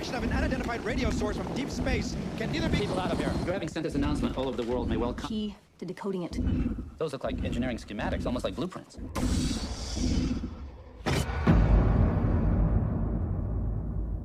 transmission of an unidentified radio source from deep space can neither be... People out of here. You're having sent this announcement all over the world may well come... Key to decoding it. Those look like engineering schematics, almost like blueprints.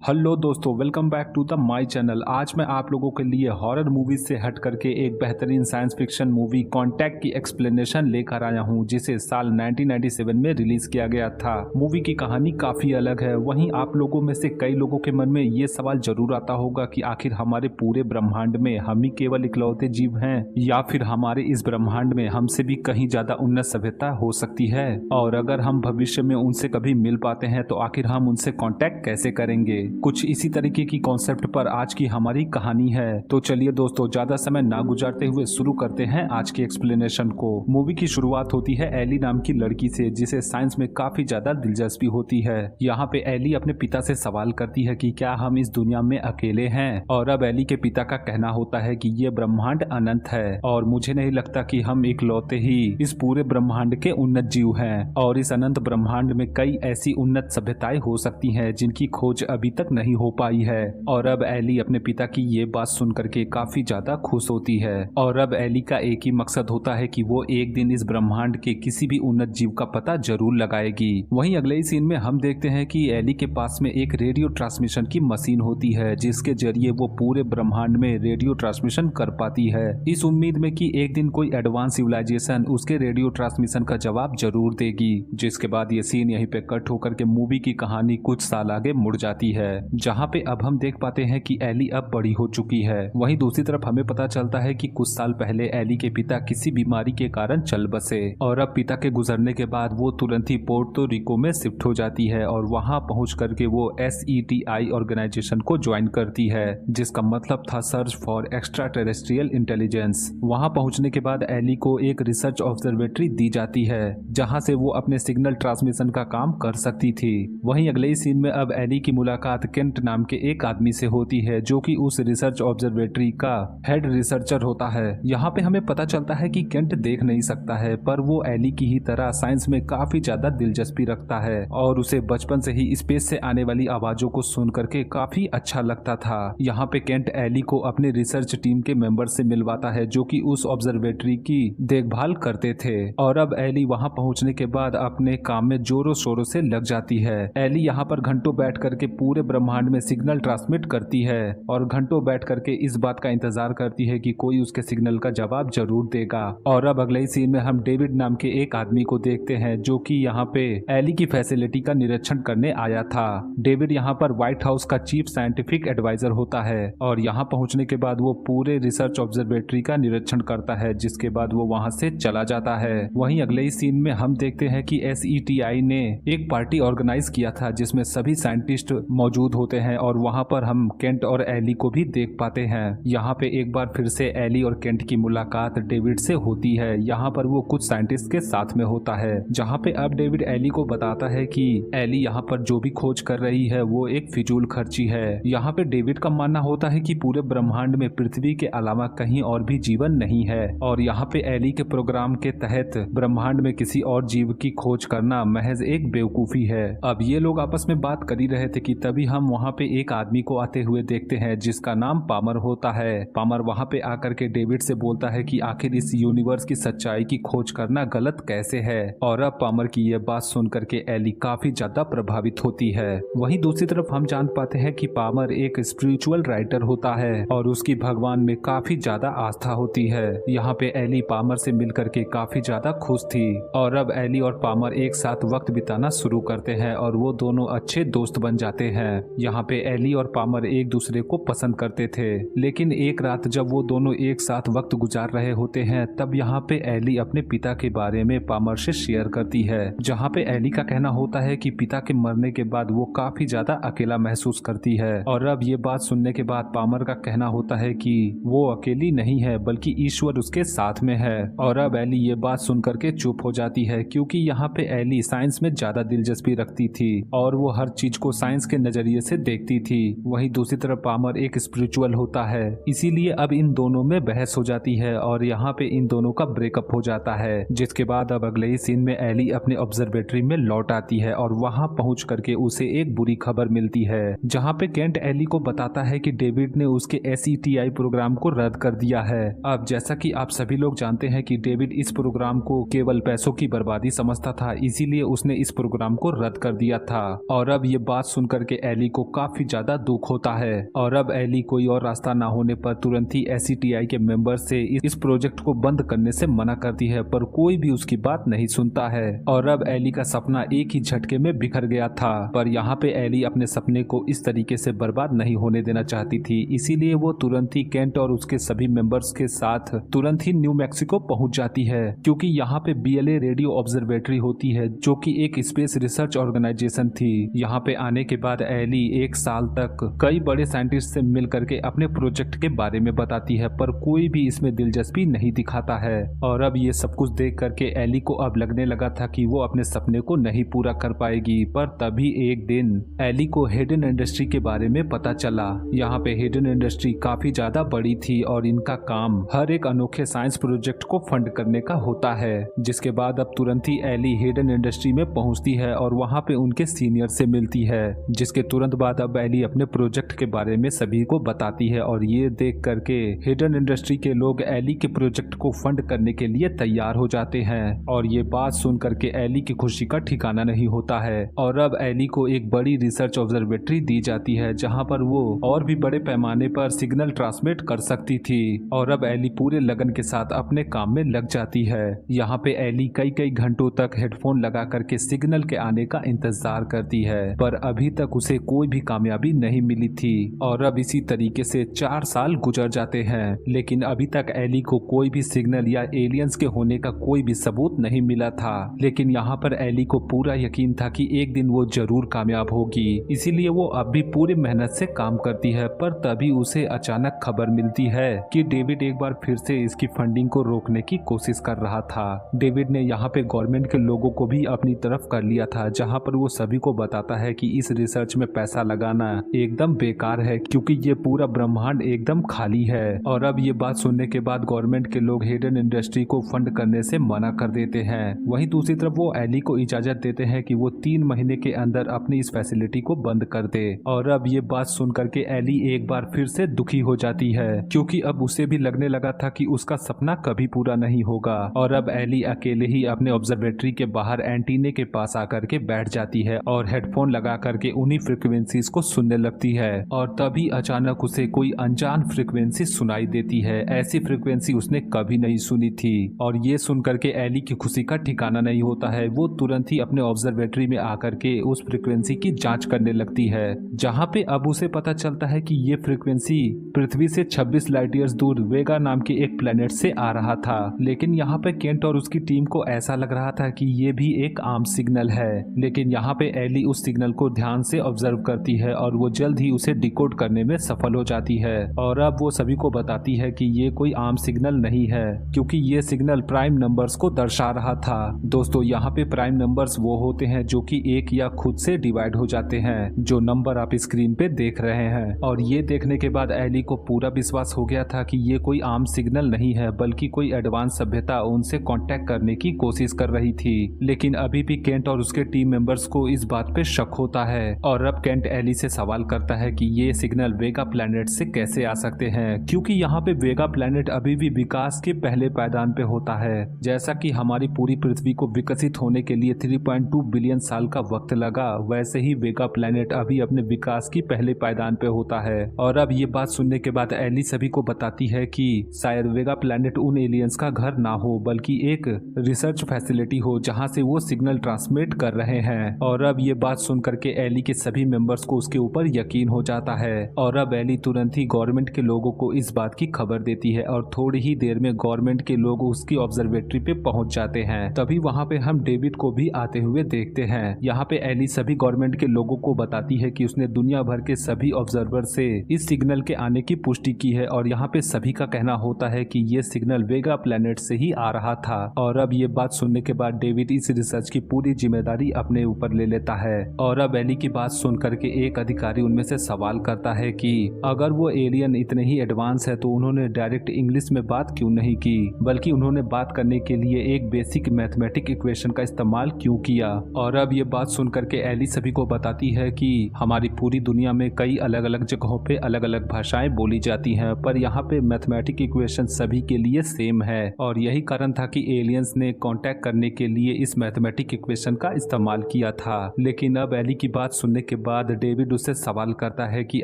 Hello दोस्तों, welcome back to the my channel. आज मैं आप लोगों के लिए horror movies से हट करके एक बेहतरीन साइंस फिक्शन मूवी कॉन्टैक्ट की एक्सप्लेनेशन लेकर आया हूं, जिसे साल 1997 में रिलीज किया गया था। मूवी की कहानी काफी अलग है। वहीं आप लोगों में से कई लोगों के मन में ये सवाल जरूर आता होगा कि आखिर हमारे पूरे ब्रह्मांड में हम ही केवल इकलौते जीव हैं, या फिर हमारे इस ब्रह्मांड में हमसे भी कहीं ज्यादा उन्नत सभ्यता हो सकती है, और अगर हम भविष्य में उनसे कभी मिल पाते हैं तो आखिर हम उनसे कॉन्टैक्ट कैसे करेंगे। कुछ इसी तरीके की कॉन्सेप्ट पर आज की हमारी कहानी है। तो चलिए दोस्तों, ज्यादा समय ना गुजारते हुए शुरू करते हैं आज की एक्सप्लेनेशन को। मूवी की शुरुआत होती है एली नाम की लड़की से, जिसे साइंस में काफी ज्यादा दिलचस्पी होती है। यहाँ पे एली अपने पिता से सवाल करती है कि क्या हम इस दुनिया में अकेले हैं, और अब एली के पिता का कहना होता है कि ये ब्रह्मांड अनंत है और मुझे नहीं लगता कि हम इकलौते ही इस पूरे ब्रह्मांड के उन्नत जीव हैं, और इस अनंत ब्रह्मांड में कई ऐसी उन्नत सभ्यताएं हो सकती हैं जिनकी खोज अभी तक नहीं हो पाई है। और अब एली अपने पिता की ये बात सुन करके काफी ज्यादा खुश होती है, और अब एली का एक ही मकसद होता है कि वो एक दिन इस ब्रह्मांड के किसी भी उन्नत जीव का पता जरूर लगाएगी। वहीं अगले ही सीन में हम देखते हैं कि एली के पास में एक रेडियो ट्रांसमिशन की मशीन होती है, जिसके जरिए वो पूरे ब्रह्मांड में रेडियो ट्रांसमिशन कर पाती है, इस उम्मीद में कि एक दिन कोई एडवांस सिविलाइजेशन उसके रेडियो ट्रांसमिशन का जवाब जरूर देगी। जिसके बाद ये सीन यहीं पे कट होकर के मूवी की कहानी कुछ साल आगे मुड़ जाती है, जहाँ पे अब हम देख पाते हैं कि एली अब बड़ी हो चुकी है। वहीं दूसरी तरफ हमें पता चलता है कि कुछ साल पहले एली के पिता किसी बीमारी के कारण चल बसे, और अब पिता के गुजरने के बाद वो तुरंत ही पोर्टो रिको में शिफ्ट हो जाती है, और वहां पहुंच करके वो SETI ऑर्गेनाइजेशन को ज्वाइन करती है, जिसका मतलब था search for extra terrestrial intelligence. वहां पहुंचने के बाद एली को एक रिसर्च ऑब्जर्वेटरी दी जाती है, जहां से वो अपने सिग्नल ट्रांसमिशन का काम कर सकती थी। वहीं अगले ही सीन में अब एली की मुलाकात केंट नाम के एक आदमी से होती है, जो कि उस रिसर्च ऑब्जर्वेटरी का हेड रिसर्चर होता है। यहाँ पे हमें पता चलता है कि केंट देख नहीं सकता है, पर वो एली की ही तरह साइंस में काफी ज्यादा दिलचस्पी रखता है, और उसे बचपन से ही स्पेस से आने वाली आवाजों को सुन करके काफी अच्छा लगता था। यहाँ पे केंट एली को अपने रिसर्च टीम के मेंबर से मिलवाता है, जो कि उस ऑब्जर्वेटरी की देखभाल करते थे, और अब एली वहाँ पहुँचने के बाद अपने काम में जोरों शोरों से लग जाती है। एली यहाँ पर घंटों बैठ करके पूरे ब्रह्मांड में सिग्नल ट्रांसमिट करती है, और घंटों बैठ करके इस बात का इंतजार करती है कि कोई उसके सिग्नल का जवाब जरूर देगा। और अब अगले ही सीन में हम डेविड नाम के एक आदमी को देखते हैं, जो कि यहाँ पे एली की फैसिलिटी का निरीक्षण करने आया था। डेविड यहाँ पर व्हाइट हाउस का चीफ साइंटिफिक एडवाइजर होता है, और यहाँ पहुंचने के बाद वो पूरे रिसर्च ऑब्जर्वेटरी का निरीक्षण करता है, जिसके बाद वो वहाँ से चला जाता है। वहीं अगले ही सीन में हम देखते हैं कि SETI ने एक पार्टी ऑर्गेनाइज किया था, जिसमें सभी साइंटिस्ट मौजूद होते हैं, और वहां पर हम केंट और एली को भी देख पाते हैं। यहाँ पे एक बार फिर से एली और केंट की मुलाकात डेविड से होती है। यहाँ पर वो कुछ साइंटिस्ट के साथ में होता है, जहाँ पे अब डेविड एली को बताता है कि एली यहाँ पर जो भी खोज कर रही है वो एक फिजूल खर्ची है। यहाँ पे डेविड का मानना होता है कि पूरे ब्रह्मांड में पृथ्वी के अलावा कहीं और भी जीवन नहीं है, और यहाँ पे एली के प्रोग्राम के तहत ब्रह्मांड में किसी और जीव की खोज करना महज एक बेवकूफी है। अब ये लोग आपस में बात कर ही रहे थे कि तभी हम वहाँ पे एक आदमी को आते हुए देखते हैं, जिसका नाम पामर होता है। पामर वहाँ पे आकर के डेविड से बोलता है कि आखिर इस यूनिवर्स की सच्चाई की खोज करना गलत कैसे है, और अब पामर की ये बात सुन करके एली काफी ज्यादा प्रभावित होती है। वहीं दूसरी तरफ हम जान पाते हैं कि पामर एक स्पिरिचुअल राइटर होता है, और उसकी भगवान में काफी ज्यादा आस्था होती है। यहाँ पे एली पामर से मिल करके काफी ज्यादा खुश थी, और अब एली और पामर एक साथ वक्त बिताना शुरू करते हैं, और वो दोनों अच्छे दोस्त बन जाते हैं। यहाँ पे एली और पामर एक दूसरे को पसंद करते थे, लेकिन एक रात जब वो दोनों एक साथ वक्त गुजार रहे होते हैं, तब यहाँ पे एली अपने पिता के बारे में पामर से शेयर करती है, जहाँ पे एली का कहना होता है कि पिता के मरने के बाद वो काफी ज्यादा अकेला महसूस करती है। और अब ये बात सुनने के बाद पामर का कहना होता है कि वो अकेली नहीं है, बल्कि ईश्वर उसके साथ में है। और अब एली ये बात सुन करके चुप हो जाती है, क्योंकि यहाँ पे एली साइंस में ज्यादा दिलचस्पी रखती थी, और वो हर चीज को साइंस के नजरिए नजरिए से देखती थी। वहीं दूसरी तरफ पामर एक स्पिरिचुअल होता है, इसीलिए अब इन दोनों में बहस हो जाती है और यहाँ पे इन दोनों का ब्रेकअप हो जाता है। जिसके बाद अब अगले ही सीन में एली अपने ऑब्जर्वेटरी में लौट आती है और वहाँ पहुँच करके उसे एक बुरी खबर मिलती है, जहाँ पे केंट एली को बताता है कि डेविड ने उसके SETI प्रोग्राम को रद्द कर दिया है। अब जैसा कि आप सभी लोग जानते हैं कि डेविड इस प्रोग्राम को केवल पैसों की बर्बादी समझता था, इसीलिए उसने इस प्रोग्राम को रद्द कर दिया था। और अब ये बात सुनकर के एली को काफी ज्यादा दुख होता है और अब एली कोई और रास्ता ना होने पर तुरंत ही SETI के मेंबर से इस प्रोजेक्ट को बंद करने से मना करती है, पर कोई भी उसकी बात नहीं सुनता है। और अब एली का सपना एक ही झटके में बिखर गया था, पर यहाँ पे एली अपने सपने को इस तरीके से बर्बाद नहीं होने देना चाहती थी, इसीलिए वो तुरंत ही केंट और उसके सभी मेंबर्स के साथ तुरंत ही न्यू मैक्सिको पहुंच जाती है, क्योंकि यहाँ पे BLA रेडियो ऑब्जर्वेटरी होती है जो कि एक स्पेस रिसर्च ऑर्गेनाइजेशन थी। यहाँ पे आने के बाद एली एक साल तक कई बड़े साइंटिस्ट से मिल करके अपने प्रोजेक्ट के बारे में बताती है, पर कोई भी इसमें दिलचस्पी नहीं दिखाता है। और अब ये सब कुछ देख करके एली को अब लगने लगा था कि वो अपने सपने को नहीं पूरा कर पाएगी, पर तभी एक दिन एली को हेडन इंडस्ट्री के बारे में पता चला। यहाँ पे हेडन इंडस्ट्री काफी ज्यादा बड़ी थी और इनका काम हर एक अनोखे साइंस प्रोजेक्ट को फंड करने का होता है। जिसके बाद अब तुरंत ही एली हेडन इंडस्ट्री में पहुंचती है और वहाँ पे उनके सीनियर से मिलती है, जिसके तुरंत बाद अब एली अपने प्रोजेक्ट के बारे में सभी को बताती है। और ये देख करके हेडन इंडस्ट्री के लोग एली के प्रोजेक्ट को फंड करने के लिए तैयार हो जाते हैं और ये बात सुन करके एली की खुशी का ठिकाना नहीं होता है। और अब एली को एक बड़ी रिसर्च ऑब्जर्वेटरी दी जाती है जहाँ पर वो और भी बड़े पैमाने पर सिग्नल ट्रांसमिट कर सकती थी। और अब एली पूरे लगन के साथ अपने काम में लग जाती है। यहाँ पे एली कई कई घंटों तक हेडफोन लगा करके सिग्नल के आने का इंतजार करती है, पर अभी तक उसे कोई भी कामयाबी नहीं मिली थी। और अब इसी तरीके से 4 साल गुजर जाते हैं, लेकिन अभी तक एली को कोई भी सिग्नल या एलियंस के होने का कोई भी सबूत नहीं मिला था। लेकिन यहाँ पर एली को पूरा यकीन था कि एक दिन वो जरूर कामयाब होगी, इसीलिए वो अब भी पूरी मेहनत से काम करती है। पर तभी उसे अचानक खबर मिलती है कि डेविड एक बार फिर से इसकी फंडिंग को रोकने की कोशिश कर रहा था। डेविड ने यहाँ पे गवर्नमेंट के लोगों को भी अपनी तरफ कर लिया था, जहाँ पर वो सभी को बताता है कि इस रिसर्च में पैसा लगाना एकदम बेकार है, क्योंकि ये पूरा ब्रह्मांड एकदम खाली है। और अब ये बात सुनने के बाद गवर्नमेंट के लोग हेडन इंडस्ट्री को फंड करने से मना कर देते हैं। वहीं दूसरी तरफ वो एली को इजाजत देते हैं कि वो 3 महीने के अंदर अपनी इस फैसिलिटी को बंद कर दे। और अब ये बात सुन करके एली एक बार फिर से दुखी हो जाती है, क्योंकि अब उसे भी लगने लगा था कि उसका सपना कभी पूरा नहीं होगा। और अब एली अकेले ही अपने ऑब्जर्वेटरी के बाहर एंटीने के पास आकर के बैठ जाती है और हेडफोन लगा करके उन्हीं फ्रिक्वेंसीज को सुनने लगती है। और तभी अचानक उसे कोई अनजान फ्रिक्वेंसी सुनाई देती है। ऐसी फ्रिक्वेंसी उसने कभी नहीं सुनी थी। और ये सुन करके एली की खुशी का ठिकाना नहीं होता है। वो तुरंत ही अपने ऑब्जर्वेटरी में आकर के उस फ्रिक्वेंसी की जांच करने लगती है, जहाँ पे अब उसे पता चलता है कि ये फ्रिक्वेंसी पृथ्वी से 26 लाइट ईयर्स दूर वेगा नाम के एक प्लेनेट से आ रहा था। लेकिन यहाँ पे केंट और उसकी टीम को ऐसा लग रहा था कि ये भी एक आम सिग्नल है। लेकिन यहाँ पे एली उस सिग्नल को ध्यान से ऑब्जर्व करती है और वो जल्द ही उसे डिकोड करने में सफल हो जाती है। और अब वो सभी को बताती है कि ये कोई आम सिग्नल नहीं है, क्योंकि ये सिग्नल प्राइम नंबर्स को दर्शा रहा था। दोस्तों, यहाँ पे प्राइम नंबर्स वो होते हैं जो कि एक या खुद से डिवाइड हो जाते हैं, जो नंबर आप स्क्रीन पे देख रहे हैं। और ये देखने के बाद एली को पूरा विश्वास हो गया था कि ये कोई आम सिग्नल नहीं है, बल्कि कोई एडवांस सभ्यता उनसे कांटेक्ट करने की कोशिश कर रही थी। लेकिन अभी भी केंट और उसके टीम मेंबर्स को इस बात पे शक होता है। और अब केंट एली से सवाल करता है कि ये सिग्नल वेगा प्लैनेट से कैसे आ सकते हैं, क्योंकि यहाँ पे वेगा प्लैनेट अभी भी विकास के पहले पायदान पे होता है। जैसा कि हमारी पूरी पृथ्वी को विकसित होने के लिए 3.2 बिलियन साल का वक्त लगा, वैसे ही वेगा प्लैनेट अभी अपने विकास की पहले पायदान पे होता है। और अब ये बात सुनने के बाद एली सभी को बताती है कि शायद वेगा प्लैनेट उन एलियंस का घर ना हो, बल्कि एक रिसर्च फैसिलिटी हो जहाँ से वो सिग्नल ट्रांसमिट कर रहे हैं। और अब ये बात सुन करके एली के सभी मेंबर्स को उसके ऊपर यकीन हो जाता है। और अब एली तुरंत ही गवर्नमेंट के लोगों को इस बात की खबर देती है और थोड़ी ही देर में गवर्नमेंट के लोग उसकी ऑब्जर्वेटरी पे पहुंच जाते हैं। तभी वहाँ पे हम डेविड को भी आते हुए देखते हैं। यहाँ पे एली सभी गवर्नमेंट के लोगों को बताती है कि उसने दुनिया भर के सभी ऑब्जर्वर से इस सिग्नल के आने की पुष्टि की है और यहाँ पे सभी का कहना होता है कि ये सिग्नल वेगा प्लैनेट से ही आ रहा था। और अब ये बात सुनने के बाद डेविड इस रिसर्च की पूरी जिम्मेदारी अपने ऊपर ले लेता है। और अब एली की बात सुन सुनकर के एक अधिकारी उनमें से सवाल करता है कि अगर वो एलियन इतने ही एडवांस है तो उन्होंने डायरेक्ट इंग्लिश में बात क्यों नहीं की, बल्कि उन्होंने बात करने के लिए एक बेसिक मैथमेटिक इक्वेशन का इस्तेमाल क्यों किया। और अब ये बात सुनकर के एली सभी को बताती है कि हमारी पूरी दुनिया में कई अलग अलग जगहों पे अलग अलग भाषाएं बोली जाती हैं, पर यहाँ पे मैथमेटिक इक्वेशन सभी के लिए सेम है और यही कारण था कि एलियंस ने कांटेक्ट करने के लिए इस मैथमेटिक इक्वेशन का इस्तेमाल किया था। लेकिन अब एली की बात सुनने के बाद डेविड उससे सवाल करता है कि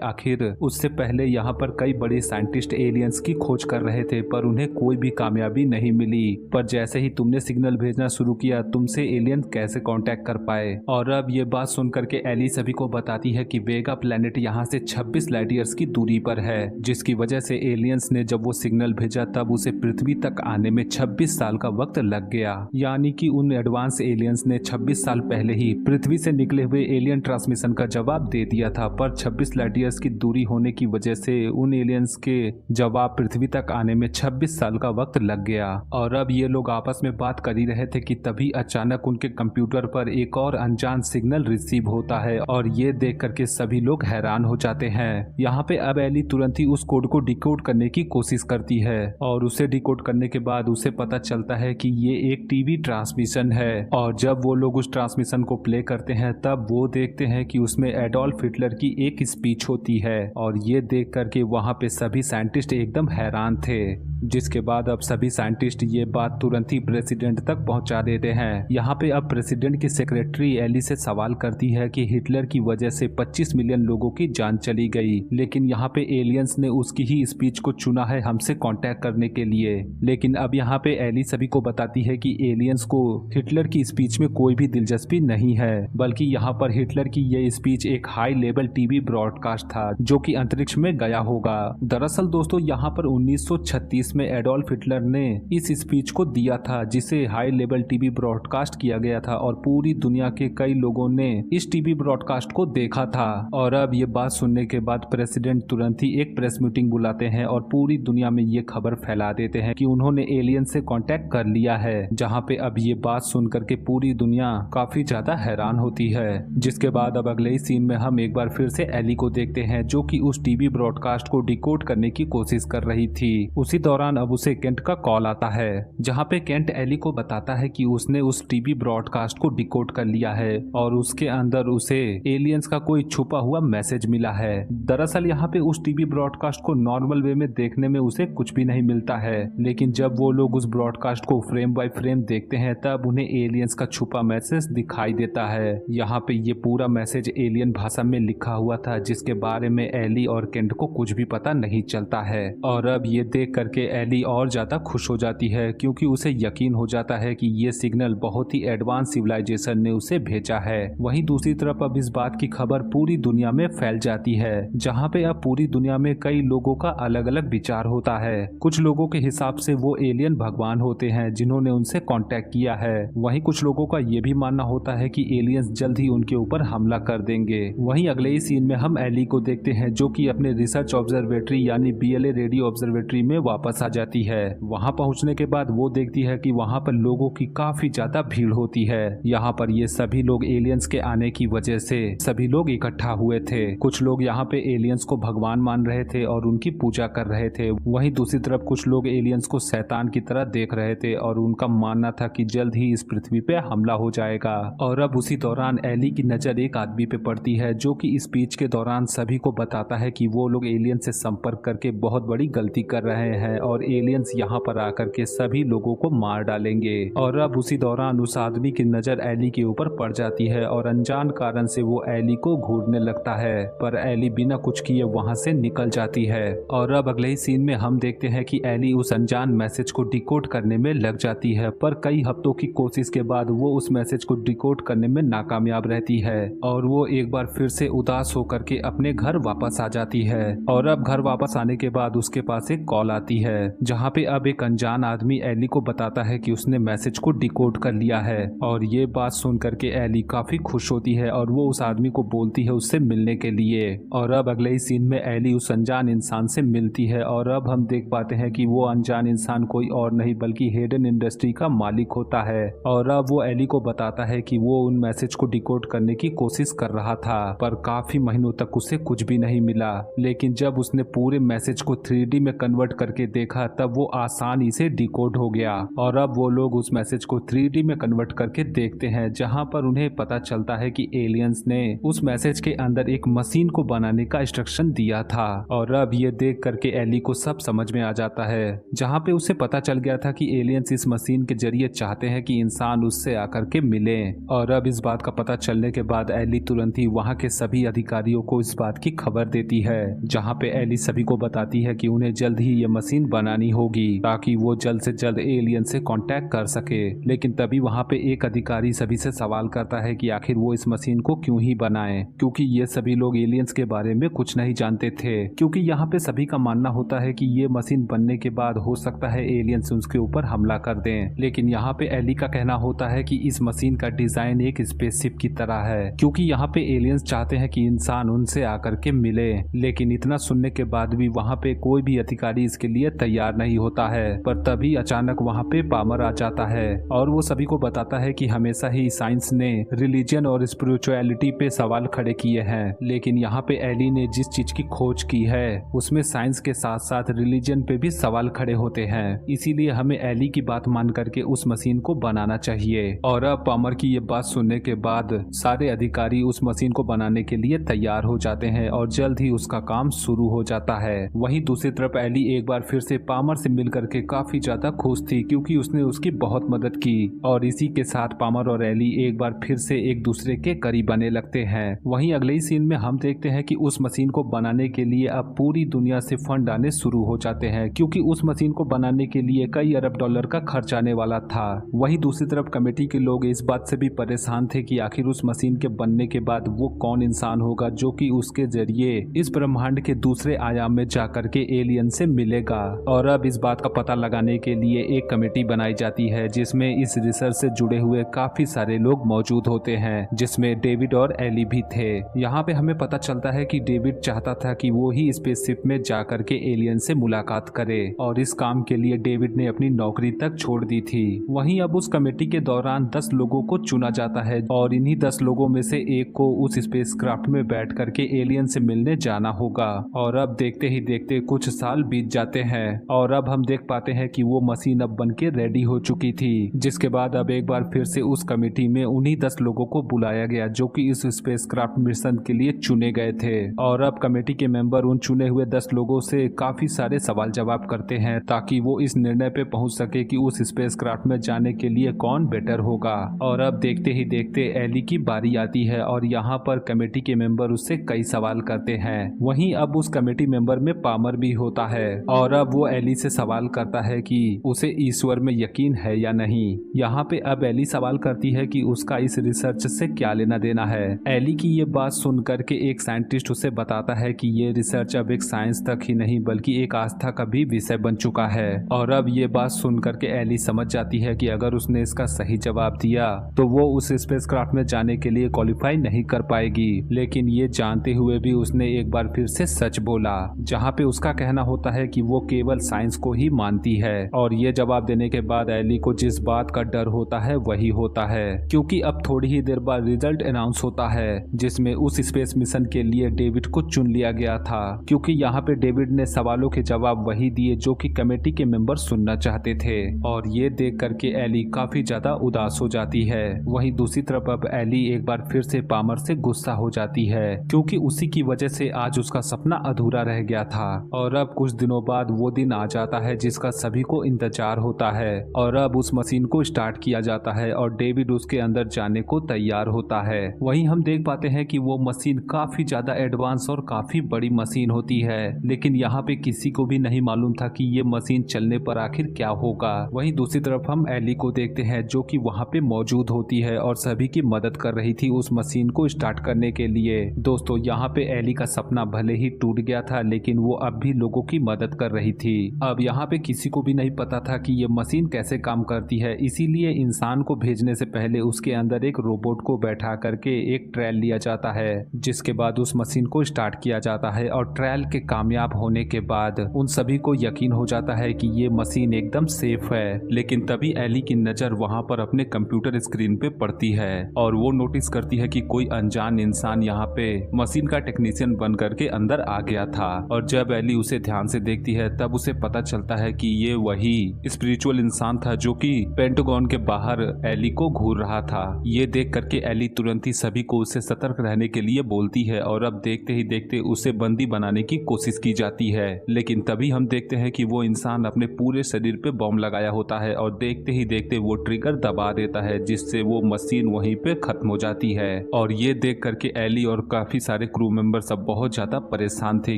आखिर उससे पहले यहाँ पर कई बड़े साइंटिस्ट एलियंस की खोज कर रहे थे पर उन्हें कोई भी कामयाबी नहीं मिली, पर जैसे ही तुमने सिग्नल भेजना शुरू किया तुमसे एलियन कैसे कांटेक्ट कर पाए। और अब ये बात सुनकर के एली सभी को बताती है कि वेगा प्लेनेट यहाँ से 26 लाइट ईयर्स की दूरी पर है, जिसकी वजह से एलियंस ने जब वो सिग्नल भेजा तब उसे पृथ्वी तक आने में 26 साल का वक्त लग गया। यानी कि उन एडवांस एलियंस ने 26 साल पहले ही पृथ्वी से निकले हुए एलियन ट्रांसमिशन का जवाब दे दिया था, पर 26 लाइट ईयर्स की दूरी होने की वजह से उन एलियंस के जवाब पृथ्वी तक आने में 26 साल का वक्त लग गया। और अब ये लोग आपस में बात कर ही रहे थे कि तभी अचानक उनके कंप्यूटर पर एक और अनजान सिग्नल रिसीव होता है और ये देख करके सभी लोग हैरान हो जाते हैं। यहाँ पे अब एली तुरंत ही उस कोड को डिकोड करने की कोशिश करती है और उसे डिकोड करने के बाद उसे पता चलता है कि ये एक टीवी ट्रांसमिशन है। और जब वो लोग उस ट्रांसमिशन को प्ले करते हैं तब वो देखते हैं कि उसमें एडोल्फ हिटलर की एक स्पीच होती है और ये देख करके वहाँ पे सभी साइंटिस्ट एकदम हैरान थे, जिसके बाद अब सभी साइंटिस्ट ये बात तुरंत ही प्रेसिडेंट तक पहुंचा देते हैं। यहाँ पे अब प्रेसिडेंट की सेक्रेटरी एली से सवाल करती है कि हिटलर की वजह से 25 मिलियन लोगों की जान चली गई, लेकिन यहाँ पे एलियंस ने उसकी ही स्पीच को चुना है हमसे कांटेक्ट करने के लिए। लेकिन अब यहाँ पे एली सभी को बताती है कि एलियंस को हिटलर की स्पीच में कोई भी दिलचस्पी नहीं है, बल्कि यहाँ पर हिटलर की ये स्पीच एक हाई लेवल टीवी ब्रॉडकास्ट था जो कि अंतरिक्ष में गया होगा। दरअसल दोस्तों यहाँ पर 1936 में एडोल्फ हिटलर ने इस स्पीच को दिया था जिसे हाई लेवल टीवी ब्रॉडकास्ट किया गया था और पूरी दुनिया के कई लोगों ने इस टीवी ब्रॉडकास्ट को देखा था। और अब ये बात सुनने के बाद प्रेसिडेंट तुरंत ही एक प्रेस मीटिंग बुलाते हैं और पूरी दुनिया में ये खबर फैला देते हैं कि उन्होंने एलियन से कांटेक्ट कर लिया है, जहां पे अब ये बात सुन करके पूरी दुनिया काफी ज्यादा हैरान होती है। जिसके बाद अब अगले ही सीन में हम एक बार फिर से एली को देखते हैं जो कि उस टीवी ब्रॉडकास्ट को डिकोड करने की कोशिश कर रही थी। उसी दौरान अब उसे केंट का कॉल आता है जहां पे केंट एली को बताता है कि उसने उस टीवी ब्रॉडकास्ट को डिकोड कर लिया है और उसके अंदर उसे एलियंस का कोई छुपा हुआ मैसेज मिला है। दरअसल यहाँ पे उस टीवी ब्रॉडकास्ट को नॉर्मल वे में देखने में उसे कुछ भी नहीं मिलता है, लेकिन जब वो लोग उस ब्रॉडकास्ट को फ्रेम बाय फ्रेम देखते हैं तब उन्हें एलियंस का छुपा मैसेज दिखाई देता है। यहाँ पे ये पूरा मैसेज एलियन भाषा में लिखा हुआ था जिसके बारे में एली और केंट को कुछ भी पता नहीं चलता है। और अब ये देख करके एली और ज्यादा खुश हो जाती है क्योंकि उसे यकीन हो जाता है कि ये सिग्नल बहुत ही एडवांस सिविलाइजेशन ने उसे भेजा है। वहीं दूसरी तरफ अब इस बात की खबर पूरी दुनिया में फैल जाती है जहाँ पे अब पूरी दुनिया में कई लोगों का अलग अलग विचार होता है। कुछ लोगों के हिसाब से वो एलियन भगवान होते हैं जिन्होंने उनसे कांटेक्ट किया है। वहीं कुछ लोगों का ये भी मानना होता है कि एलियंस जल्द ही उनके ऊपर हमला कर देंगे। वहीं अगले ही सीन में हम एली को देखते हैं जो कि अपने रिसर्च ऑब्जर्वेटरी यानी BLA रेडियो ऑब्जर्वेटरी में वापस आ जाती है। वहां पहुंचने के बाद वो देखती है कि वहां पर लोगों की काफी ज्यादा भीड़ होती है। यहाँ पर ये सभी लोग एलियंस के आने की वजह से सभी लोग इकट्ठा हुए थे। कुछ लोग यहाँ पे एलियंस को भगवान मान रहे थे और उनकी पूजा कर रहे थे। वहीं दूसरी तरफ कुछ लोग एलियंस को शैतान की तरह देख रहे थे और उनका मानना था कि जल्द ही इस पृथ्वी पे हमला हो जाएगा। और अब उसी दौरान एली की नजर एक आदमी पे पड़ती है जो कि स्पीच के दौरान सभी को बताता है कि वो लोग एलियन से संपर्क करके बहुत बड़ी गलती कर रहे हैं और एलियंस यहाँ पर आकर के सभी लोगों को मार डालेंगे। और अब उसी दौरान उस आदमी की नजर एली के ऊपर पड़ जाती है और अनजान कारण से वो एली को घूरने लगता है, पर एली बिना कुछ किए वहां से निकल जाती है। और अब अगले ही सीन में हम देखते हैं कि एली उस अनजान मैसेज को डिकोड करने में लग जाती है, पर कई हफ्तों की कोशिश के बाद वो उस मैसेज को डिकोड करने में नाकामयाब रहती है और वो एक बार फिर से उदास होकर के अपने घर वापस आ जाती है। और अब घर वापस आने के बाद उसके पास एक कॉल आती है जहाँ पे अब एक अनजान आदमी एली को बताता है कि उसने मैसेज को डिकोड कर लिया है। और ये बात सुन करके एली काफी खुश होती है और वो उस आदमी को बोलती है उससे मिलने के लिए। और अब अगले ही सीन में एली उस अनजान इंसान से मिलती है और अब हम देख पाते हैं कि वो अनजान इंसान कोई और नहीं बल्कि हेडन इंडस्ट्री का मालिक होता है। और अब वो एली को बताता है कि वो उन मैसेज को डिकोड करने की कोशिश कर रहा था, पर काफी महीनों तक उसे कुछ भी नहीं मिला। लेकिन जब उसने पूरे मैसेज को 3D में कन्वर्ट करके देखा तब वो आसानी से डिकोड हो गया और अब वो लोग उस मैसेज को 3D में कन्वर्ट करके देखते हैं, जहां पर उन्हें पता चलता है कि एलियंस ने उस मैसेज के अंदर एक मशीन को बनाने का इंस्ट्रक्शन दिया था। और अब ये देख करके एली को सब समझ में आ जाता है, जहां पे उसे पता चल गया था कि एलियंस इस मशीन के जरिए चाहते हैं कि इंसान उससे आकर के मिले। और अब इस बात का पता चलने के बाद एली तुरंत ही वहां के सभी अधिकारियों को इस बात की खबर देती है, जहां पे एली सभी को बताती है कि उन्हें जल्द ही ये मशीन बनानी होगी ताकि वो जल्द से जल्द एलियन से कांटेक्ट कर सके। लेकिन तभी वहां पे एक अधिकारी सभी से सवाल करता है कि आखिर वो इस मशीन को क्यों ही बनाए, क्योंकि ये सभी लोग एलियंस के बारे में कुछ नहीं जानते थे। क्योंकि यहाँ पे सभी का मानना होता है कि ये मशीन बनने के बाद हो सकता है एलियंस उसके ऊपर हमला कर दें। लेकिन यहाँ पे एली का कहना होता है कि इस मशीन का डिजाइन एक स्पेसशिप की तरह है, क्योंकि यहाँ पे एलियंस चाहते हैं कि इंसान उनसे आकर के मिले। लेकिन इतना सुनने के बाद भी वहाँ पे कोई भी अधिकारी इसके लिए तैयार नहीं होता है। पर तभी अचानक वहाँ पे पामर आ जाता है और वो सभी को बताता है कि हमेशा ही साइंस ने रिलीजन और स्पिरिचुअलिटी पे सवाल खड़े किए हैं, लेकिन यहाँ पे एली ने जिस चीज की खोज की है उसमें साइंस के साथ साथ रिलीजन पे भी सवाल खड़े होते हैं। इसीलिए हमें एली की बात मान करके उस मशीन को बनाना चाहिए। और अब पामर की ये बात सुनने के बाद सारे अधिकारी उस मशीन को बनाने के लिए तैयार हो जाते हैं और जल्द ही उसका काम शुरू हो जाता है। वहीं दूसरी तरफ एली एक बार फिर से पामर से मिल करके काफी ज्यादा खुश थी, क्योंकि उसने उसकी बहुत मदद की और इसी के साथ पामर और एली एक बार फिर से एक दूसरे के करीब बने लगते हैं। वहीं अगले ही सीन में हम देखते हैं कि उस मशीन को बनाने के लिए अब पूरी दुनिया से फंड आने शुरू हो जाते हैं, क्योंकि उस मशीन को बनाने के लिए कई अरब डॉलर का खर्च आने वाला था। वहीं दूसरी तरफ कमेटी के लोग इस बात से भी परेशान थे कि आखिर उस मशीन के बनने के बाद वो कौन इंसान होगा जो कि उसके जरिए इस ब्रह्मांड के दूसरे आयाम में जाकर के एलियन से मिलेगा। और अब इस बात का पता लगाने के लिए एक कमेटी बनाई जाती है, जिसमें इस रिसर्च से जुड़े हुए काफी सारे लोग मौजूद होते हैं, जिसमें डेविड और एली भी थे। यहाँ पे हमें पता चलता है कि डेविड चाहता था कि वो ही स्पेसशिप में जाकर के एलियन से मुलाकात करे और इस काम के लिए डेविड ने अपनी नौकरी तक छोड़ दी थी। वहीं अब उस कमेटी के दौरान 10 लोगों को चुना जाता है और इन्हीं 10 लोगों में से एक को उस स्पेसक्राफ्ट में बैठ करके एलियन से मिलने जाना होगा। और अब देखते ही देखते कुछ साल बीत जाते हैं और अब हम देख पाते हैं कि वो मशीन अब बन के रेडी हो चुकी थी, जिसके बाद अब एक बार फिर से उस कमेटी में उन्हीं 10 लोगों को बुलाया गया जो कि इस स्पेसक्राफ्ट मिशन के लिए चुने गए थे। और अब कमेटी के मेंबर उन चुने हुए 10 लोगों से काफी सारे सवाल जवाब करते हैं ताकि वो इस निर्णय पे पहुंच सके कि उस स्पेसक्राफ्ट में जाने के लिए कौन बेटर होगा। और अब देखते ही देखते एली की बारी आती है और यहाँ पर कमेटी के मेंबर उससे कई सवाल करते हैं। वहीं अब उस कमेटी मेंबर में पामर भी होता है और अब वो एली से सवाल करता है कि उसे ईश्वर में यकीन है या नहीं। यहाँ पे अब एली सवाल करती है कि उसका इस रिसर्च से क्या लेना देना है। एली की ये बात सुन करके एक साइंटिस्ट उसे बताता है कि ये रिसर्च अब एक साइंस तक ही नहीं बल्कि एक आस्था का भी विषय बन चुका है। और अब ये बात सुन करके एली समझ जाती है कि अगर उसने इसका सही जवाब दिया तो वो उस स्पेसक्राफ्ट में जाने के लिए क्वालिफाई नहीं कर पाएगी। लेकिन ये जानते हुए भी उसने एक बार फिर से सच बोला, जहाँ पे उसका कहना होता है कि वो केवल साइंस को ही मानती है। और ये जवाब देने के बाद एली को जिस बात का डर होता है वही होता है, क्योंकि अब थोड़ी ही देर बाद रिजल्ट अनाउंस होता है जिसमें उस स्पेस मिशन के लिए डेविड को चुन लिया गया था, क्योंकि यहाँ पे डेविड ने सवालों के जवाब वही दिए जो कि कमेटी के मेंबर सुनना चाहते थे। और ये देख करके एली काफी ज्यादा उदास हो जाती है। वहीं दूसरी तरफ अब एली एक बार फिर से पामर से गुस्सा हो जाती है, क्योंकि उसी की वजह से आज उसका सपना अधूरा रह गया था। और अब कुछ दिनों बाद वो दिन आ जाता है जिसका सभी को इंतजार होता है और अब उस मशीन को स्टार्ट किया जाता है और डेविड उसके अंदर जाने को तैयार होता है। वहीं हम देख पाते हैं कि वो मशीन काफी ज्यादा एडवांस और काफी बड़ी मशीन होती है, लेकिन यहाँ पे किसी को भी नहीं मालूम था कि ये मशीन चलने पर आखिर क्या होगा। वहीं दूसरी तरफ हम एली को देखते हैं जो कि वहाँ पे मौजूद होती है और सभी की मदद कर रही थी उस मशीन को स्टार्ट करने के लिए। दोस्तों, यहाँ पे एली का सपना भले ही टूट गया था, लेकिन वो अब भी लोगों की मदद कर रही थी। अब यहाँ पे किसी को भी नहीं पता था कि ये मशीन कैसे काम करती है, इसीलिए इंसान को भेजने से पहले उसके अंदर एक रोबोट को बैठा करके एक ट्रायल लिया जाता है, जिसके बाद उस मशीन को स्टार्ट किया जाता है। और ट्रायल के कामयाब होने के बाद उन सभी को यकीन हो जाता है कि ये मशीन एकदम सेफ है। लेकिन तभी एली की नजर वहाँ पर अपने कंप्यूटर स्क्रीन पे पड़ती है और वो नोटिस करती है कि कोई कोई अनजान इंसान यहाँ पे मशीन का टेक्नीशियन बन करके अंदर आ गया था। और जब एली उसे ध्यान से देखती है तब उसे पता चलता है कि ये वही स्पिरिचुअल इंसान था जो कि पेंटागन के बाहर एली को घूर रहा था। ये देख करके एली तुरंत ही सभी को उससे सतर्क रहने के लिए बोलती है और अब देखते ही देखते उसे बंदी बनाने की कोशिश की जाती है। लेकिन तभी हम देखते हैं कि वो इंसान अपने पूरे शरीर पे बॉम्ब लगाया होता है और देखते ही देखते वो ट्रिगर दबा देता है जिससे वो मशीन वहीं पे खत्म हो जाती है। और ये देख करके एली और काफी सारे क्रू मेंबर सब बहुत ज्यादा परेशान थे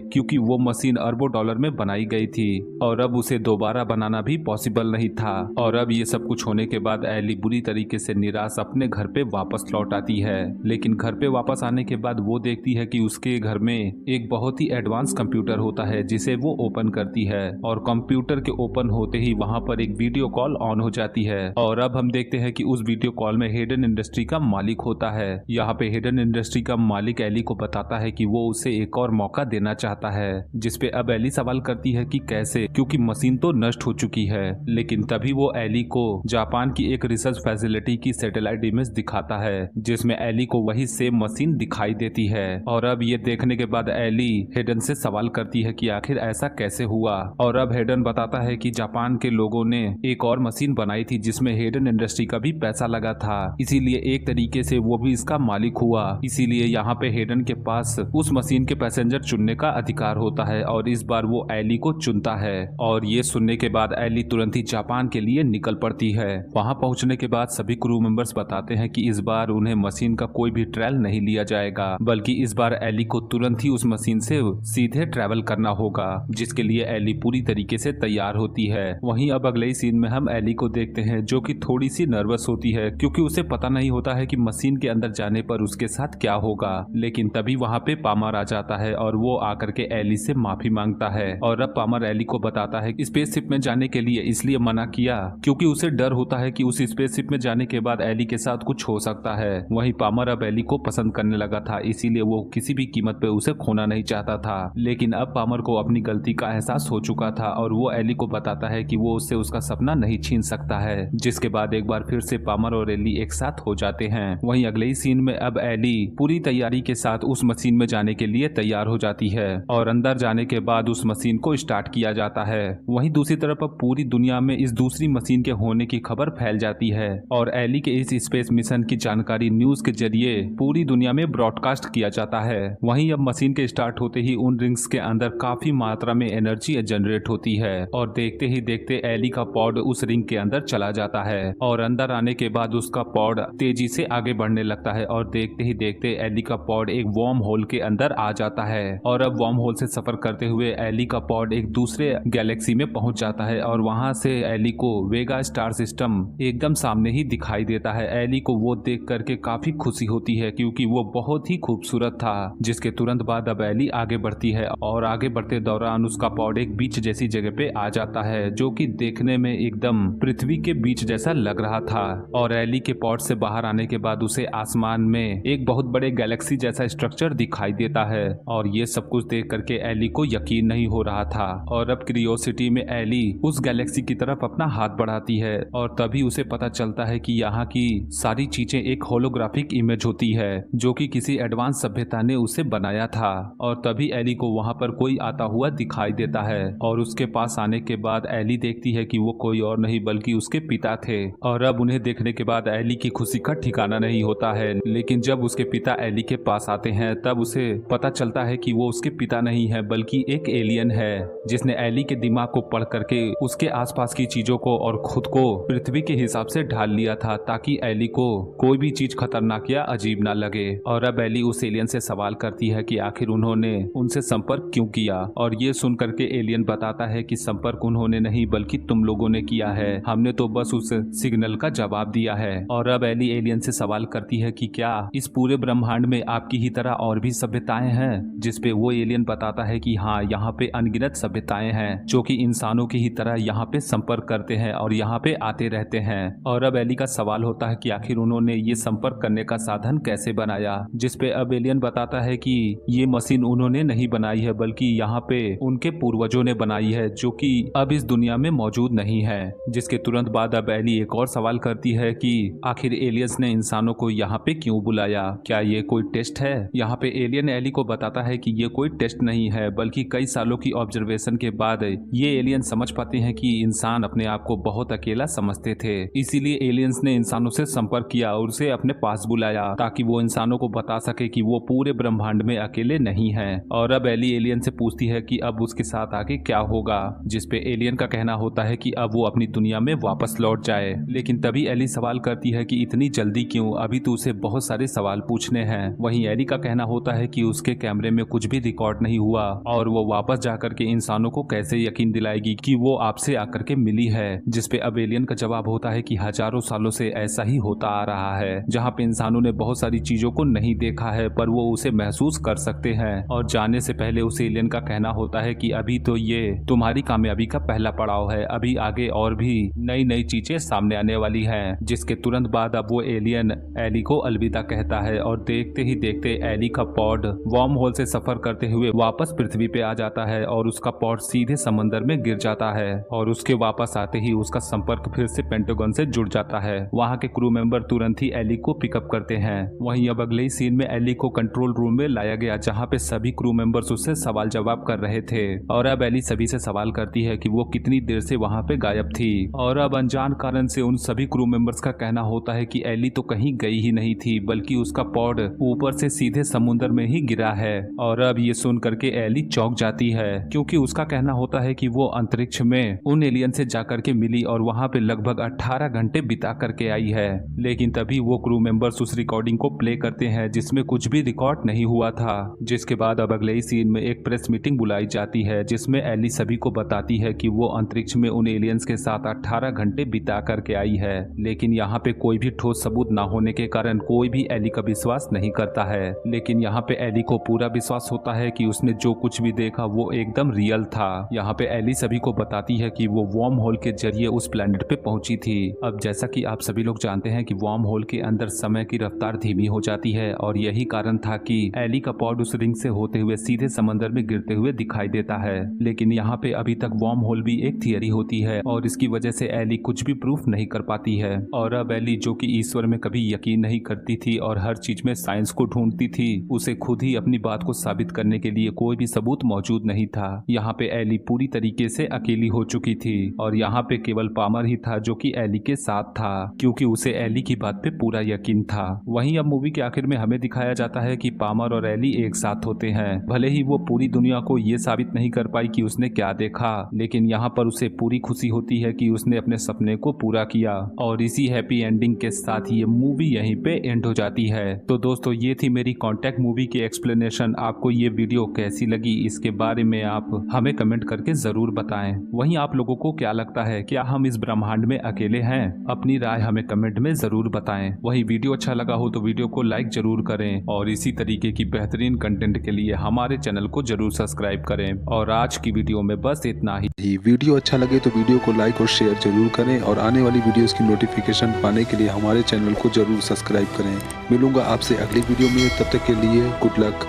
क्योंकि वो मशीन अरबों डॉलर में बनाई गई थी और अब उसे दोबारा बनाना भी पॉसिबल नहीं था। और अब ये सब कुछ होने के बाद एली बुरी तरीके से निराश अपने घर पे वापस लौट आती है। लेकिन घर पे वापस आने के बाद वो देखती है कि उसके घर में एक बहुत ही एडवांस कंप्यूटर होता है जिसे वो ओपन करती है और कंप्यूटर के ओपन होते ही वहां पर एक वीडियो कॉल ऑन हो जाती है। और अब हम देखते हैं कि उस वीडियो कॉल में हेडन इंडस्ट्री का मालिक होता है। यहाँ पे हेडन इंडस्ट्री का मालिक एली को बताता है कि वो उसे एक और मौका देना चाहता है, जिसपे अब एली सवाल करती है कि कैसे, क्योंकि मशीन तो नष्ट हो चुकी है। लेकिन तभी वो एली को जापान की एक रिसर्च फैसिलिटी की सैटेलाइट इमेज दिखाता है जिसमें एली को वही सेम मशीन दिखाई देती है। और अब ये देखने के बाद एली हेडन से सवाल करती है कि आखिर ऐसा कैसे हुआ। और अब हेडन बताता है कि जापान के लोगों ने एक और मशीन बनाई थी जिसमें हेडन इंडस्ट्री का भी पैसा लगा था, इसीलिए एक तरीके से वो भी इसका मालिक हुआ। इसीलिए यहाँ पे हेडन के पास उस मशीन के पैसेंजर चुनने का अधिकार होता है और इस बार वो एली को चुनता है। और ये सुनने के बाद एली तुरंत ही जापान के लिए निकल पड़ती है। वहाँ पहुँचने के बाद सभी क्रू मेंबर्स बताते हैं कि इस बार उन्हें मशीन का कोई भी ट्रायल नहीं लिया जाएगा, बल्कि इस बार एली को तुरंत ही उस मशीन से सीधे ट्रैवल करना होगा, जिसके लिए एली पूरी तरीके से तैयार होती है। वहीं अब अगले सीन में हम एली को देखते हैं जो कि थोड़ी सी नर्वस होती है क्योंकि उसे पता नहीं होता है कि मशीन के अंदर जाने पर उसके साथ क्या होगा। लेकिन तभी वहाँ पे पामर आ जाता है और वो आकर के एली से माफी मांगता है। और अब पामर एली को बताता है कि स्पेसशिप में जाने के लिए इसलिए मना किया क्योंकि उसे डर होता है कि उस स्पेसशिप में जाने के बाद एली के साथ कुछ हो सकता है। वहीं पामर अब एली को पसंद करने लगा था, इसीलिए वो किसी भी कीमत पे उसे खोना नहीं चाहता था। लेकिन अब पामर को अपनी गलती का एहसास हो चुका था और वो एली को बताता है कि वो उससे उसका सपना नहीं छीन सकता है, जिसके बाद एक बार फिर से पामर और एली एक साथ हो जाते हैं। वहीं अगले ही सीन में अब एली पूरी तैयारी के साथ उस मशीन में जाने के लिए तैयार हो जाती है और अंदर जाने के बाद उस मशीन को स्टार्ट किया जाता है। वहीं दूसरी तरफ अब पूरी दुनिया में इस दूसरी मशीन के होने की खबर फैल जाती है और एली के इस स्पेस मिशन की जानकारी न्यूज के जरिए पूरी दुनिया में ब्रॉडकास्ट किया जाता है। वहीं अब मशीन के स्टार्ट होते ही उन रिंग्स के अंदर काफी मात्रा में एनर्जी जनरेट होती है और देखते ही देखते एली का पॉड उस रिंग के अंदर चला जाता है और अंदर आने के बाद उसका पॉड तेजी से आगे बढ़ने लगता है और देखते ही देखते एली का पॉड एक वार्म होल के अंदर आ जाता है। और अब वार्म होल से सफर करते हुए एली का पॉड एक दूसरे गैलेक्सी में पहुंच जाता है और वहां से एली को वेगा स्टार सिस्टम एकदम सामने ही दिखाई देता है। एली को वो देख करके काफी खुशी होती है क्योंकि वो बहुत ही खूबसूरत था, जिसके तुरंत बाद अब एली आगे बढ़ती है और आगे बढ़ते दौरान उसका पॉड एक बीच जैसी जगह पे आ जाता है जो कि देखने में एकदम पृथ्वी के बीच जैसा लग रहा था। और एली के पॉड से बाहर आने के बाद उसे आसमान में एक बहुत बड़े गैलेक्सी जैसा स्ट्रक्चर दिखाई देता है और ये सब कुछ देख करके एली को यकीन नहीं हो रहा था। और अब क्यूरियोसिटी में एली उस गैलेक्सी की तरफ अपना हाथ बढ़ाती है और तभी उसे पता चलता है कि यहाँ की सारी चीजें एक होलोग्राफिक इमेज होती है जो कि किसी एडवांस सभ्यता ने उसे बनाया था। और तभी एली को वहाँ पर कोई आता हुआ दिखाई देता है और उसके पास आने के बाद एली देखती है कि वो कोई और नहीं बल्कि उसके पिता थे। और अब उन्हें देखने के बाद एली की खुशी का ठिकाना नहीं होता है। लेकिन जब उसके पिता एली के पास आते हैं तब उसे पता चलता है कि वो उसके पिता नहीं है बल्कि एक एलियन है जिसने एली के दिमाग को पढ़ करके उसके आसपास की चीजों को और खुद को पृथ्वी के हिसाब से ढाल लिया था ताकि एली को कोई भी चीज खतरनाक या अजीब ना लगे। और अब एली उस एलियन से सवाल करती है कि आखिर उन्होंने उनसे संपर्क क्यों किया। और ये सुन करके एलियन बताता है कि संपर्क उन्होंने नहीं बल्कि तुम लोगों ने किया है, हमने तो बस उस सिग्नल का जवाब दिया है। और अब एली एलियन से सवाल करती है कि क्या इस पूरे ब्रह्मांड में आपकी ही तरह और भी सभ्यताएं हैं, जिसपे वो एलियन बताता है कि हाँ, यहाँ पे अनगिनत सभ्यताएं हैं जो कि इंसानों की ही तरह यहाँ पे संपर्क करते हैं और यहाँ पे आते रहते हैं। और अब एली का सवाल होता है कि आखिर उन्होंने ये संपर्क करने का साधन कैसे बनाया, जिसपे अब एलियन बताता है कि ये मशीन उन्होंने नहीं बनाई है बल्कि यहाँ पे उनके पूर्वजों ने बनाई है जो कि अब इस दुनिया में मौजूद नहीं है। जिसके तुरंत बाद अब एली एक और सवाल करती है कि आखिर एलियंस ने इंसानों को यहाँ पे क्यों बुलाया। क्या ये कोई टेस्ट है? यहाँ पे एलियन एली को बताता है कि ये कोई टेस्ट नहीं है, बल्कि कई सालों की ऑब्जर्वेशन के बाद ये एलियन समझ पाते हैं कि इंसान अपने आप को बहुत अकेला समझते थे। इसीलिए एलियंस ने इंसानों से संपर्क किया और उसे अपने पास बुलाया ताकि वो इंसानों को बता सके कि वो पूरे ब्रह्मांड में अकेले नहीं है। और अब एली एलियन से पूछती है कि अब उसके साथ आगे क्या होगा, जिसपे एलियन का कहना होता है कि अब वो अपनी दुनिया में वापस लौट जाए। लेकिन तभी एली सवाल करती है कि इतनी जल्दी क्यों, अभी तो उसे बहुत सारे सवाल पूछने हैं। वहीं एली का कहना होता है कि उसके कैमरे में कुछ भी रिकॉर्ड नहीं हुआ और वो वापस जाकर के इंसानों को कैसे यकीन दिलाएगी कि वो आपसे आकर के मिली है। जिसपे अब एलियन का जवाब होता है कि हजारों सालों से ऐसा ही होता आ रहा है, जहाँ पे इंसानों ने बहुत सारी चीजों को नहीं देखा है पर वो उसे महसूस कर सकते हैं। और जाने से पहले उस एलियन का कहना होता है कि अभी तो ये तुम्हारी कामयाबी का पहला पड़ाव है, अभी आगे और भी नई नई चीजें सामने आने वाली हैं। जिसके तुरंत बाद अब वो एलियन एली को अलविदा कहता है और देखते ही देखते एली का पॉड वार्म होल से सफर करते हुए वापस पृथ्वी पे आ जाता है और उसका पॉड सीधे समंदर में गिर जाता है। और उसके वापस आते ही उसका संपर्क फिर से पेंटागन से जुड़ जाता है। वहाँ के क्रू मेंबर तुरंत ही एली को पिकअप करते हैं। वहीं अब अगले ही सीन में एली को कंट्रोल रूम में लाया गया, जहाँ पे सभी क्रू मेंबर्स उससे सवाल जवाब कर रहे थे। और अब एली सभी से सवाल करती है कि वो कितनी देर से वहाँ पे गायब थी। और अब अनजान कारण से उन सभी क्रू मेंबर्स का कहना होता है कि एली तो कहीं गई ही नहीं थी, बल्कि उसका पॉड ऊपर से सीधे समुद्र में ही गिरा है। और अब ये सुन करके एली चौंक जाती है, क्योंकि उसका कहना होता है कि वो अंतरिक्ष में उन एलियन से जाकर के मिली और वहाँ पे लगभग 18 घंटे बिता करके आई है। लेकिन तभी वो क्रू मेंबर्स उस रिकॉर्डिंग को प्ले करते हैं जिसमें कुछ भी रिकॉर्ड नहीं हुआ था। जिसके बाद अब अगले ही सीन में एक प्रेस मीटिंग बुलाई जाती है, जिसमें एली सभी को बताती है कि वो अंतरिक्ष में उन एलियंस के साथ 18 घंटे बिता करके आई है। लेकिन यहाँ पे कोई भी ठोस सबूत ना होने के कारण कोई भी एली का विश्वास नहीं करता है। लेकिन यहाँ पे एली को पूरा विश्वास होता है कि उसने जो कुछ भी देखा वो एकदम रियल था। यहाँ पे एली सभी को बताती है कि वो वार्म होल के जरिए उस प्लेनेट पे पहुंची थी। अब जैसा कि आप सभी लोग जानते हैं कि वार्म होल के अंदर समय की रफ्तार धीमी हो जाती है और यही कारण था कि एली का पॉड उस रिंग से होते हुए सीधे समंदर में गिरते हुए दिखाई देता है। लेकिन यहाँ पे अभी तक वार्म होल भी एक थियरी होती है और इसकी वजह से एली कुछ भी प्रूफ नहीं कर पाती है। और अब एली, जो कि ईश्वर में कभी यकीन नहीं करती थी और हर चीज में साइंस को ढूंढती थी, उसे खुद ही अपनी बात को साबित करने के लिए कोई भी सबूत मौजूद नहीं था। यहाँ पे एली पूरी तरीके से अकेली हो चुकी थी और यहाँ पे केवल पामर ही था जो कि एली के साथ था, क्योंकि उसे एली की बात पे पूरा यकीन था। वहीं अब मूवी के आखिर में हमें दिखाया जाता है कि पामर और एली एक साथ होते हैं। भले ही वो पूरी दुनिया को ये साबित नहीं कर पाई कि उसने क्या देखा, लेकिन यहाँ पर उसे पूरी खुशी होती है कि उसने अपने सपने को पूरा किया। और इसी हैप्पी एंडिंग के साथ ये मूवी यहीं पे एंड हो जाती है। तो दोस्तों, ये थी मेरी कॉन्टैक्ट मूवी की एक्सप्लेनेशन। आपको ये वीडियो कैसी लगी, इसके बारे में आप हमें कमेंट करके जरूर बताएं। वहीं आप लोगों को क्या लगता है, क्या हम इस ब्रह्मांड में अकेले हैं? अपनी राय हमें कमेंट में जरूर बताएं। वहीं वीडियो अच्छा लगा हो तो वीडियो को लाइक जरूर करें और इसी तरीके की बेहतरीन कंटेंट के लिए हमारे चैनल को जरूर सब्सक्राइब करें। और आज की वीडियो में बस इतना ही। वीडियो अच्छा लगे तो वीडियो को लाइक और शेयर जरूर करें और आने वाली वीडियोस की नोटिफिकेशन पाने के लिए हमारे चैनल को जरूर सब्सक्राइब करें। मिलूंगा आपसे अगली वीडियो में, तब तक के लिए गुड लक।